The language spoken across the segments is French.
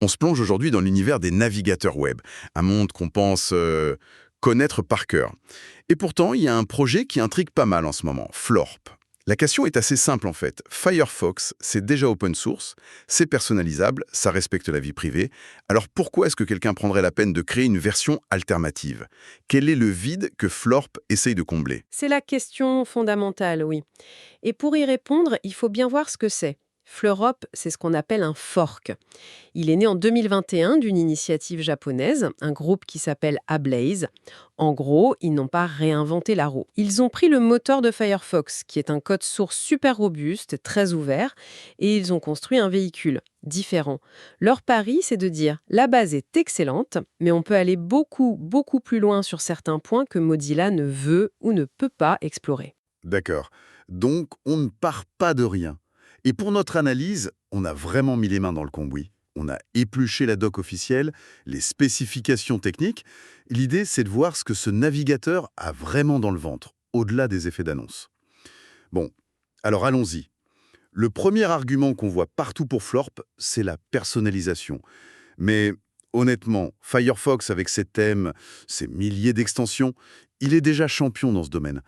On se plonge aujourd'hui dans l'univers des navigateurs web, un monde qu'on pense connaître par cœur. Et pourtant, il y a un projet qui intrigue pas mal en ce moment, Florp. La question est assez simple en fait. Firefox, c'est déjà open source, c'est personnalisable, ça respecte la vie privée. Alors pourquoi est-ce que quelqu'un prendrait la peine de créer une version alternative? Quel est le vide que Florp essaye de combler? C'est la question fondamentale, oui. Et pour y répondre, il faut bien voir ce que c'est. Fleurop, c'est ce qu'on appelle un fork. Il est né en 2021 d'une initiative japonaise, un groupe qui s'appelle Ablaze. En gros, ils n'ont pas réinventé la roue. Ils ont pris le moteur de Firefox, qui est un code source super robuste, très ouvert, et ils ont construit un véhicule différent. Leur pari, c'est de dire, la base est excellente, mais on peut aller beaucoup, beaucoup plus loin sur certains points que Mozilla ne veut ou ne peut pas explorer. D'accord. Donc, on ne part pas de rien. Et pour notre analyse, on a vraiment mis les mains dans le cambouis. On a épluché la doc officielle, les spécifications techniques. L'idée, c'est de voir ce que ce navigateur a vraiment dans le ventre, au-delà des effets d'annonce. Bon, alors allons-y. Le premier argument qu'on voit partout pour Florp, c'est la personnalisation. Mais honnêtement, Firefox, avec ses thèmes, ses milliers d'extensions, il est déjà champion dans ce domaine.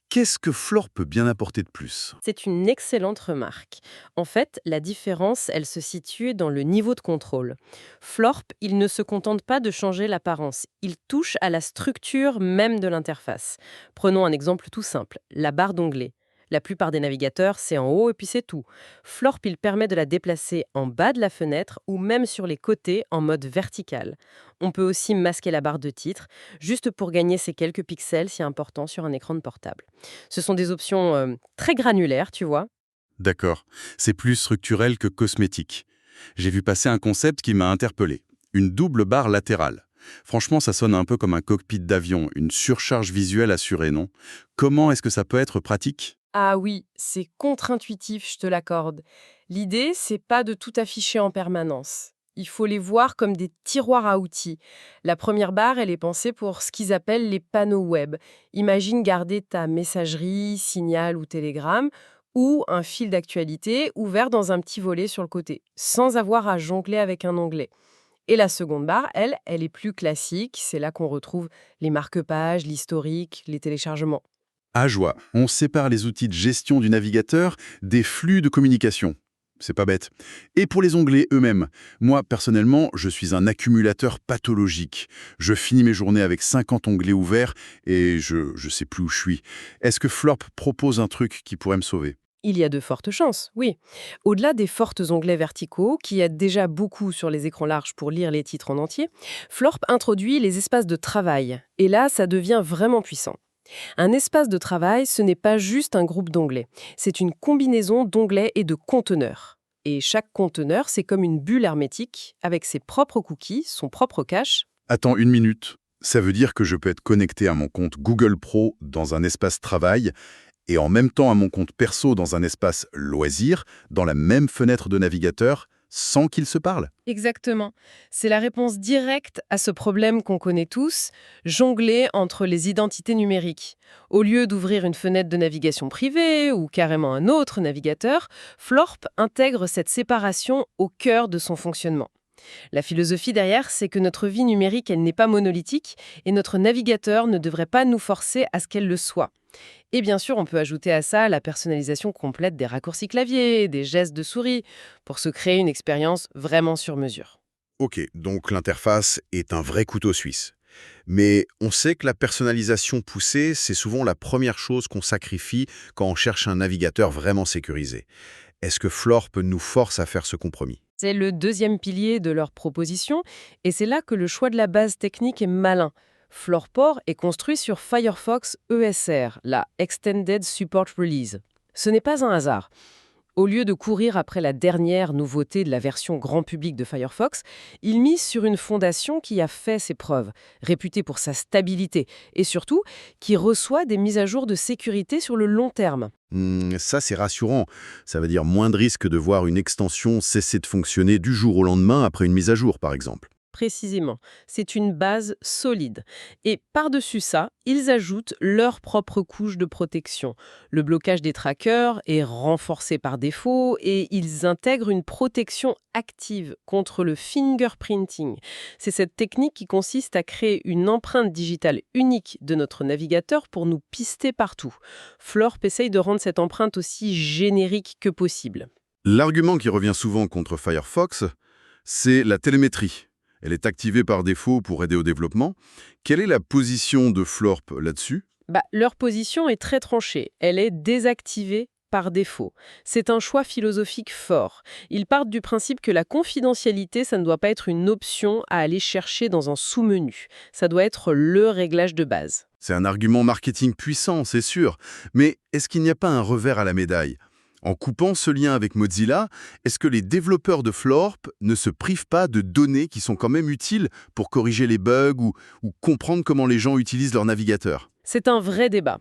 Qu'est-ce que Flore peut bien apporter de plus? C'est une excellente remarque. En fait, la différence, elle se situe dans le niveau de contrôle. Florp, il ne se contente pas de changer l'apparence, il touche à la structure même de l'interface. Prenons un exemple tout simple, la barre d'onglet. La plupart des navigateurs, c'est en haut et puis c'est tout. Florp, il permet de la déplacer en bas de la fenêtre ou même sur les côtés en mode vertical. On peut aussi masquer la barre de titre, juste pour gagner ces quelques pixels si important sur un écran de portable. Ce sont des options très granulaires, tu vois. D'accord, c'est plus structurel que cosmétique. J'ai vu passer un concept qui m'a interpellé. Une double barre latérale. Franchement, ça sonne un peu comme un cockpit d'avion, une surcharge visuelle assurée, non? Comment est-ce que ça peut être pratique? Ah oui, c'est contre-intuitif, je te l'accorde. L'idée, c'est pas de tout afficher en permanence. Il faut les voir comme des tiroirs à outils. La première barre, elle est pensée pour ce qu'ils appellent les panneaux web. Imagine garder ta messagerie, signal ou télégramme, ou un fil d'actualité ouvert dans un petit volet sur le côté, sans avoir à jongler avec un onglet. Et la seconde barre, elle est plus classique. C'est là qu'on retrouve les marque-pages, l'historique, les téléchargements. À joie, on sépare les outils de gestion du navigateur des flux de communication. C'est pas bête. Et pour les onglets eux-mêmes, moi, personnellement, je suis un accumulateur pathologique. Je finis mes journées avec 50 onglets ouverts et je sais plus où je suis. Est-ce que Florp propose un truc qui pourrait me sauver? Il y a de fortes chances, oui. Au-delà des fortes onglets verticaux, qui aident déjà beaucoup sur les écrans larges pour lire les titres en entier, Florp introduit les espaces de travail. Et là, ça devient vraiment puissant. Un espace de travail, ce n'est pas juste un groupe d'onglets. C'est une combinaison d'onglets et de conteneurs. Et chaque conteneur, c'est comme une bulle hermétique, avec ses propres cookies, son propre cache. Attends une minute. Ça veut dire que je peux être connecté à mon compte Google Pro dans un espace travail et en même temps à mon compte perso dans un espace loisir, dans la même fenêtre de navigateur, sans qu'ils se parlent? Exactement. C'est la réponse directe à ce problème qu'on connaît tous, jongler entre les identités numériques. Au lieu d'ouvrir une fenêtre de navigation privée ou carrément un autre navigateur, Florp intègre cette séparation au cœur de son fonctionnement. La philosophie derrière, c'est que notre vie numérique, elle n'est pas monolithique et notre navigateur ne devrait pas nous forcer à ce qu'elle le soit. Et bien sûr, on peut ajouter à ça la personnalisation complète des raccourcis clavier, des gestes de souris, pour se créer une expérience vraiment sur mesure. Ok, donc l'interface est un vrai couteau suisse. Mais on sait que la personnalisation poussée, c'est souvent la première chose qu'on sacrifie quand on cherche un navigateur vraiment sécurisé. Est-ce que Florp nous force à faire ce compromis? C'est le deuxième pilier de leur proposition, et c'est là que le choix de la base technique est malin. Florport est construit sur Firefox ESR, la Extended Support Release. Ce n'est pas un hasard. Au lieu de courir après la dernière nouveauté de la version grand public de Firefox, il mise sur une fondation qui a fait ses preuves, réputée pour sa stabilité et surtout qui reçoit des mises à jour de sécurité sur le long terme. Ça, c'est rassurant. Ça veut dire moins de risque de voir une extension cesser de fonctionner du jour au lendemain après une mise à jour, par exemple. Précisément, c'est une base solide. Et par-dessus ça, ils ajoutent leur propre couche de protection. Le blocage des trackers est renforcé par défaut et ils intègrent une protection active contre le fingerprinting. C'est cette technique qui consiste à créer une empreinte digitale unique de notre navigateur pour nous pister partout. Florp essaye de rendre cette empreinte aussi générique que possible. L'argument qui revient souvent contre Firefox, c'est la télémétrie. Elle est activée par défaut pour aider au développement. Quelle est la position de Florp là-dessus? Leur position est très tranchée. Elle est désactivée par défaut. C'est un choix philosophique fort. Ils partent du principe que la confidentialité, ça ne doit pas être une option à aller chercher dans un sous-menu. Ça doit être le réglage de base. C'est un argument marketing puissant, c'est sûr. Mais est-ce qu'il n'y a pas un revers à la médaille? En coupant ce lien avec Mozilla, est-ce que les développeurs de Florp ne se privent pas de données qui sont quand même utiles pour corriger les bugs ou comprendre comment les gens utilisent leur navigateur? C'est un vrai débat.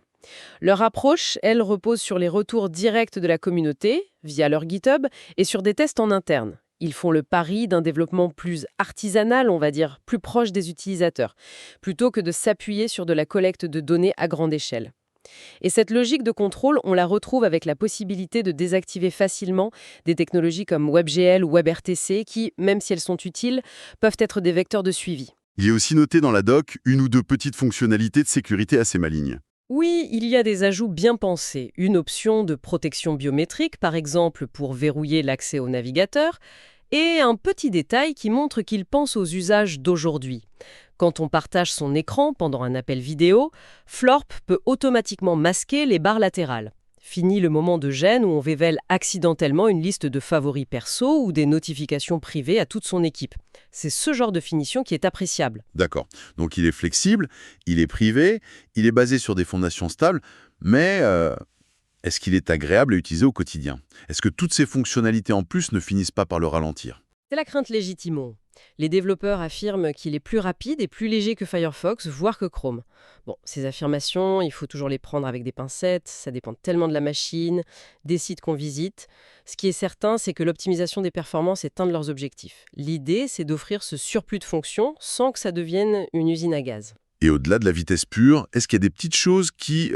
Leur approche, elle, repose sur les retours directs de la communauté, via leur GitHub, et sur des tests en interne. Ils font le pari d'un développement plus artisanal, on va dire, plus proche des utilisateurs, plutôt que de s'appuyer sur de la collecte de données à grande échelle. Et cette logique de contrôle, on la retrouve avec la possibilité de désactiver facilement des technologies comme WebGL ou WebRTC qui, même si elles sont utiles, peuvent être des vecteurs de suivi. Il est aussi noté dans la doc une ou deux petites fonctionnalités de sécurité assez malignes. Oui, il y a des ajouts bien pensés. Une option de protection biométrique, par exemple pour verrouiller l'accès au navigateur, et un petit détail qui montre qu'il pense aux usages d'aujourd'hui. Quand on partage son écran pendant un appel vidéo, Florp peut automatiquement masquer les barres latérales. Fini le moment de gêne où on révèle accidentellement une liste de favoris perso ou des notifications privées à toute son équipe. C'est ce genre de finition qui est appréciable. D'accord. Donc il est flexible, il est privé, il est basé sur des fondations stables, mais est-ce qu'il est agréable à utiliser au quotidien? Est-ce que toutes ces fonctionnalités en plus ne finissent pas par le ralentir? C'est la crainte légitime. Les développeurs affirment qu'il est plus rapide et plus léger que Firefox, voire que Chrome. Bon, ces affirmations, il faut toujours les prendre avec des pincettes, ça dépend tellement de la machine, des sites qu'on visite. Ce qui est certain, c'est que l'optimisation des performances est un de leurs objectifs. L'idée, c'est d'offrir ce surplus de fonctions sans que ça devienne une usine à gaz. Et au-delà de la vitesse pure, est-ce qu'il y a des petites choses qui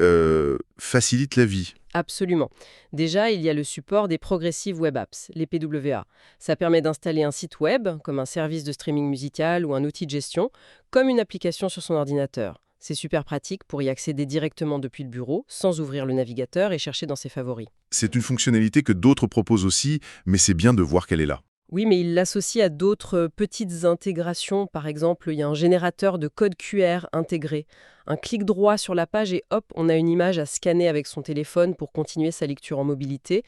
facilitent la vie? Absolument. Déjà, il y a le support des Progressive Web Apps, les PWA. Ça permet d'installer un site web, comme un service de streaming musical ou un outil de gestion, comme une application sur son ordinateur. C'est super pratique pour y accéder directement depuis le bureau, sans ouvrir le navigateur et chercher dans ses favoris. C'est une fonctionnalité que d'autres proposent aussi, mais c'est bien de voir qu'elle est là. Oui, mais il l'associe à d'autres petites intégrations. Par exemple, il y a un générateur de code QR intégré. Un clic droit sur la page et hop, on a une image à scanner avec son téléphone pour continuer sa lecture en mobilité.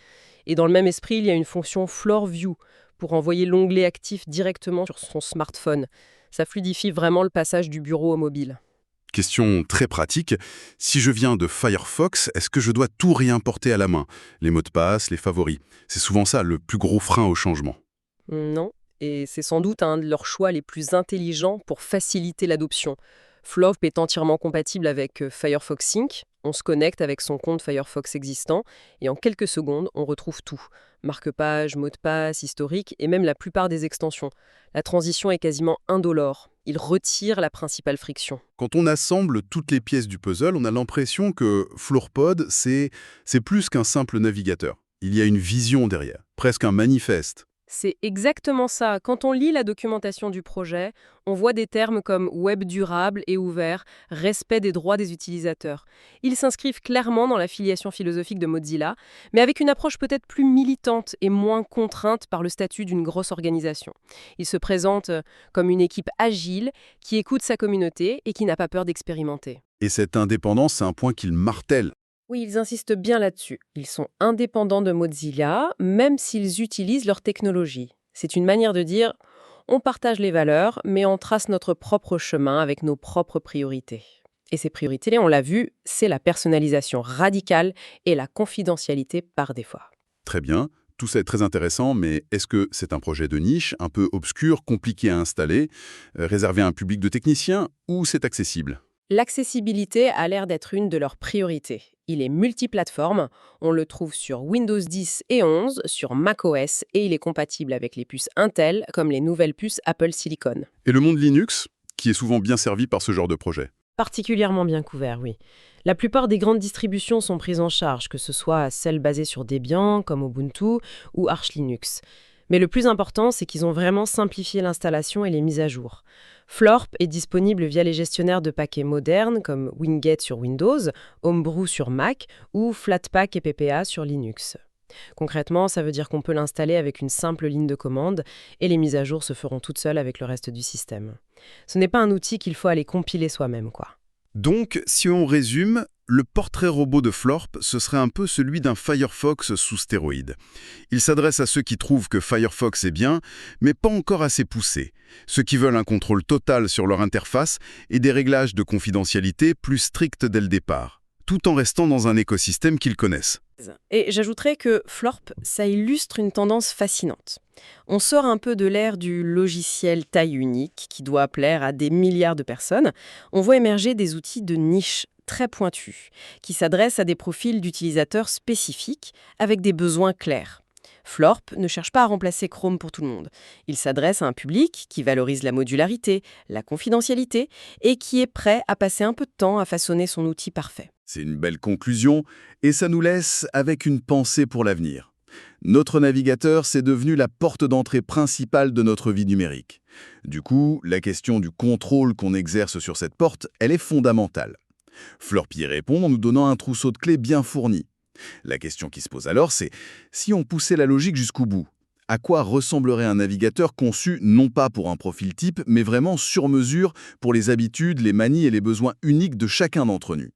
Et dans le même esprit, il y a une fonction Floor View pour envoyer l'onglet actif directement sur son smartphone. Ça fluidifie vraiment le passage du bureau au mobile. Question très pratique. Si je viens de Firefox, est-ce que je dois tout réimporter à la main? Les mots de passe, les favoris. C'est souvent ça le plus gros frein au changement. Non, et c'est sans doute un de leurs choix les plus intelligents pour faciliter l'adoption. Florp est entièrement compatible avec Firefox Sync. On se connecte avec son compte Firefox existant et en quelques secondes, on retrouve tout. Marque-page, mot de passe, historique et même la plupart des extensions. La transition est quasiment indolore. Il retire la principale friction. Quand on assemble toutes les pièces du puzzle, on a l'impression que Floorpod, c'est plus qu'un simple navigateur. Il y a une vision derrière, presque un manifeste. C'est exactement ça. Quand on lit la documentation du projet, on voit des termes comme web durable et ouvert, respect des droits des utilisateurs. Ils s'inscrivent clairement dans la filiation philosophique de Mozilla, mais avec une approche peut-être plus militante et moins contrainte par le statut d'une grosse organisation. Il se présente comme une équipe agile qui écoute sa communauté et qui n'a pas peur d'expérimenter. Et cette indépendance, c'est un point qu'il martèle. Oui, ils insistent bien là-dessus. Ils sont indépendants de Mozilla, même s'ils utilisent leur technologie. C'est une manière de dire on partage les valeurs, mais on trace notre propre chemin avec nos propres priorités. Et ces priorités, on l'a vu, c'est la personnalisation radicale et la confidentialité par défaut. Très bien, tout ça est très intéressant, mais est-ce que c'est un projet de niche, un peu obscur, compliqué à installer, réservé à un public de techniciens, ou c'est accessible? L'accessibilité a l'air d'être une de leurs priorités. Il est multiplateforme, on le trouve sur Windows 10 et 11, sur macOS, et il est compatible avec les puces Intel, comme les nouvelles puces Apple Silicon. Et le monde Linux, qui est souvent bien servi par ce genre de projet. Particulièrement bien couvert, oui. La plupart des grandes distributions sont prises en charge, que ce soit celles basées sur Debian, comme Ubuntu, ou Arch Linux. Mais le plus important, c'est qu'ils ont vraiment simplifié l'installation et les mises à jour. Florp est disponible via les gestionnaires de paquets modernes comme Winget sur Windows, Homebrew sur Mac ou Flatpak et PPA sur Linux. Concrètement, ça veut dire qu'on peut l'installer avec une simple ligne de commande et les mises à jour se feront toutes seules avec le reste du système. Ce n'est pas un outil qu'il faut aller compiler soi-même, quoi. Donc, si on résume, le portrait robot de Florp, ce serait un peu celui d'un Firefox sous stéroïdes. Il s'adresse à ceux qui trouvent que Firefox est bien, mais pas encore assez poussé. Ceux qui veulent un contrôle total sur leur interface et des réglages de confidentialité plus stricts dès le départ, tout en restant dans un écosystème qu'ils connaissent. Et j'ajouterais que Florp, ça illustre une tendance fascinante. On sort un peu de l'ère du logiciel taille unique qui doit plaire à des milliards de personnes. On voit émerger des outils de niche très pointus qui s'adressent à des profils d'utilisateurs spécifiques avec des besoins clairs. Florp ne cherche pas à remplacer Chrome pour tout le monde. Il s'adresse à un public qui valorise la modularité, la confidentialité et qui est prêt à passer un peu de temps à façonner son outil parfait. C'est une belle conclusion, et ça nous laisse avec une pensée pour l'avenir. Notre navigateur, c'est devenu la porte d'entrée principale de notre vie numérique. Du coup, la question du contrôle qu'on exerce sur cette porte, elle est fondamentale. Florp y répond en nous donnant un trousseau de clés bien fourni. La question qui se pose alors, c'est si on poussait la logique jusqu'au bout, à quoi ressemblerait un navigateur conçu non pas pour un profil type, mais vraiment sur mesure pour les habitudes, les manies et les besoins uniques de chacun d'entre nous?